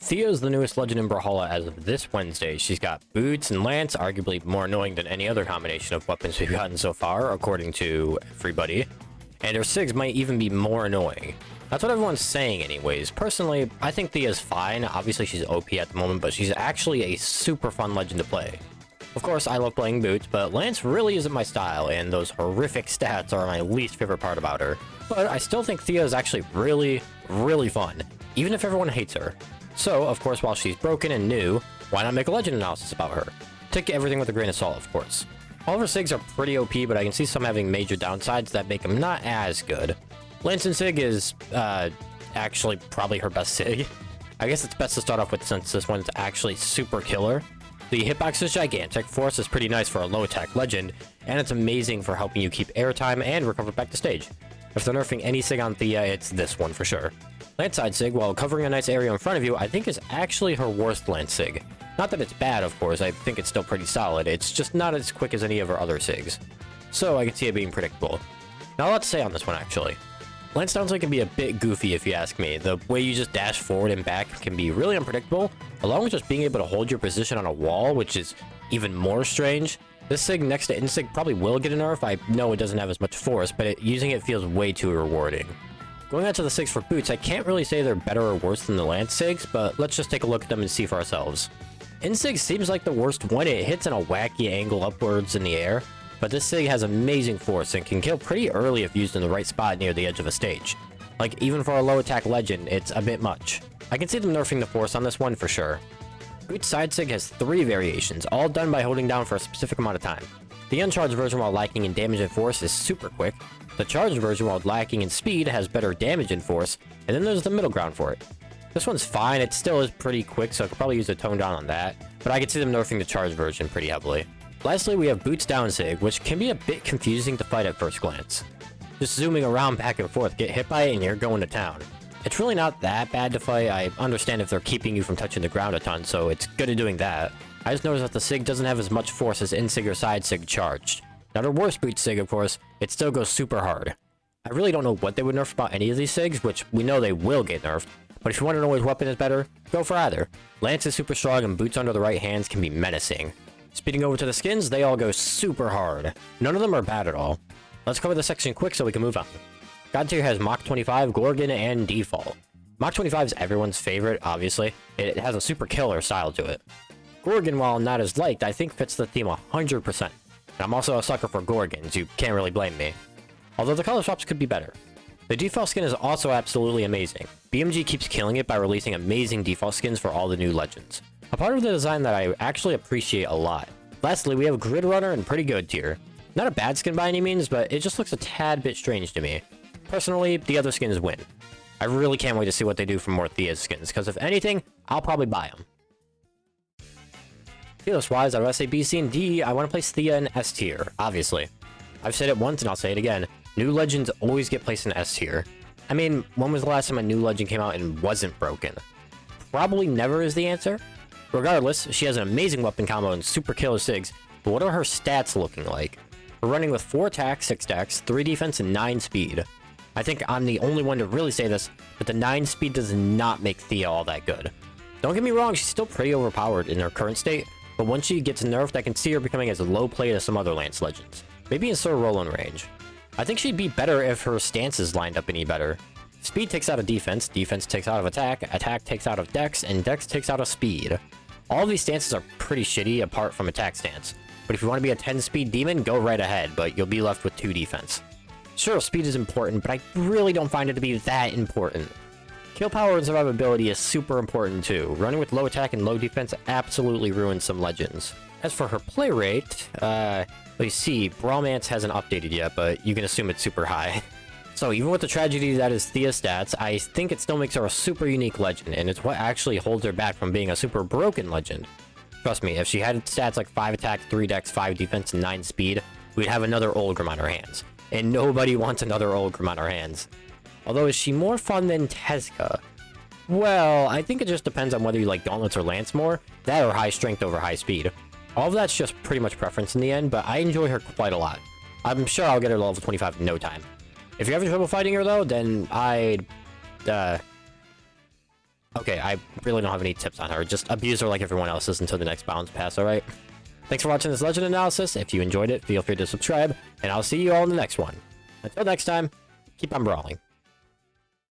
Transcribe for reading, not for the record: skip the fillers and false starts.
Thea is the newest legend in Brawlhalla as of this Wednesday. She's got Boots and Lance, arguably more annoying than any other combination of weapons we've gotten so far, according to everybody. And her Sigs might even be more annoying. That's what everyone's saying anyways. Personally, I think Thea's fine. Obviously she's OP at the moment, but she's actually a super fun legend to play. Of course, I love playing Boots, but Lance really isn't my style, and those horrific stats are my least favorite part about her. But I still think Thea is actually really, really fun, even if everyone hates her. So, of course, while she's broken and new, why not make a legend analysis about her? Take everything with a grain of salt, of course. All of her Sigs are pretty OP, but I can see some having major downsides that make them not as good. Lance's Sig is, actually probably her best Sig. I guess it's best to start off with since this one's actually super killer. The hitbox is gigantic, Force is pretty nice for a low attack legend, and it's amazing for helping you keep airtime and recover back to stage. If they're nerfing any Sig on Thea, it's this one for sure. Lance side Sig, while covering a nice area in front of you, I think is actually her worst Lance Sig. Not that it's bad, of course, I think it's still pretty solid, it's just not as quick as any of her other Sigs. So I can see it being predictable. Not a lot to say on this one, actually. Lance sounds like it can be a bit goofy if you ask me. The way you just dash forward and back can be really unpredictable, along with just being able to hold your position on a wall, which is even more strange. This Sig next to Insig probably will get a nerf. I know it doesn't have as much force, but using it feels way too rewarding. Going on to the Sigs for Boots, I can't really say they're better or worse than the Lance Sigs, but let's just take a look at them and see for ourselves. Insig seems like the worst one. It hits in a wacky angle upwards in the air, but this Sig has amazing force and can kill pretty early if used in the right spot near the edge of a stage. Like, even for a low attack legend, it's a bit much. I can see them nerfing the force on this one for sure. Boots side Sig has 3 variations, all done by holding down for a specific amount of time. The uncharged version while lacking in damage and force is super quick. The charged version while lacking in speed has better damage and force, and then there's the middle ground for it. This one's fine, it still is pretty quick, so I could probably use a tone down on that, but I could see them nerfing the charged version pretty heavily. Lastly, we have Boots down Sig, which can be a bit confusing to fight at first glance. Just zooming around back and forth, get hit by it and you're going to town. It's really not that bad to fight. I understand if they're keeping you from touching the ground a ton, so it's good at doing that. I just noticed that the Sig doesn't have as much force as Insig or side Sig charged. Now the worst Boots Sig, of course, it still goes super hard. I really don't know what they would nerf about any of these Sigs, which we know they will get nerfed, but if you want to know which weapon is better, go for either. Lance is super strong and Boots under the right hands can be menacing. Speeding over to the skins, they all go super hard. None of them are bad at all. Let's cover this section quick so we can move on. God tier has Mach 25, Gorgon, and Default. Mach 25 is everyone's favorite, obviously. It has a super killer style to it. Gorgon, while not as liked, I think fits the theme 100%. And I'm also a sucker for Gorgons, you can't really blame me. Although the color swaps could be better. The default skin is also absolutely amazing. BMG keeps killing it by releasing amazing default skins for all the new legends. A part of the design that I actually appreciate a lot. Lastly, we have Grid Runner in pretty good tier. Not a bad skin by any means, but it just looks a tad bit strange to me. Personally, the other skins win. I really can't wait to see what they do for more Thea's skins, because if anything, I'll probably buy them. Fearless-wise, out of SA, B, C, and D, I want to place Thea in S tier, obviously. I've said it once and I'll say it again. New legends always get placed in S tier. I mean, when was the last time a new legend came out and wasn't broken? Probably never is the answer. Regardless, she has an amazing weapon combo and super killer Sigs, but what are her stats looking like? We're running with 4 attacks, 6 dex, 3 defense, and 9 speed. I think I'm the only one to really say this, but the 9 speed does not make Thea all that good. Don't get me wrong, she's still pretty overpowered in her current state, but once she gets nerfed, I can see her becoming as low play as some other Lance legends. Maybe in Sir Roland range. I think she'd be better if her stances lined up any better. Speed takes out of defense, defense takes out of attack, attack takes out of dex, and dex takes out of speed. All of these stances are pretty shitty apart from attack stance. But if you want to be a 10 speed demon, go right ahead, but you'll be left with 2 defense. Sure, speed is important, but I really don't find it to be that important. Kill power and survivability is super important too. Running with low attack and low defense absolutely ruins some legends. As for her play rate, let's see, Brawlmance hasn't updated yet, but you can assume it's super high. So even with the tragedy that is Thea's stats, I think it still makes her a super unique legend, and it's what actually holds her back from being a super broken legend. Trust me, if she had stats like 5 attack, 3 dex, 5 defense, and 9 speed, we'd have another Olgrim on our hands. And nobody wants another Olgrim on our hands. Although, is she more fun than Tezca? Well, I think it just depends on whether you like Gauntlets or Lance more, that or high strength over high speed. All of that's just pretty much preference in the end, but I enjoy her quite a lot. I'm sure I'll get her to level 25 in no time. If you're having trouble fighting her though, then I'd Okay, I really don't have any tips on her. Just abuse her like everyone else is until the next bounce pass, alright? Thanks for watching this legend analysis. If you enjoyed it, feel free to subscribe, and I'll see you all in the next one. Until next time, keep on brawling.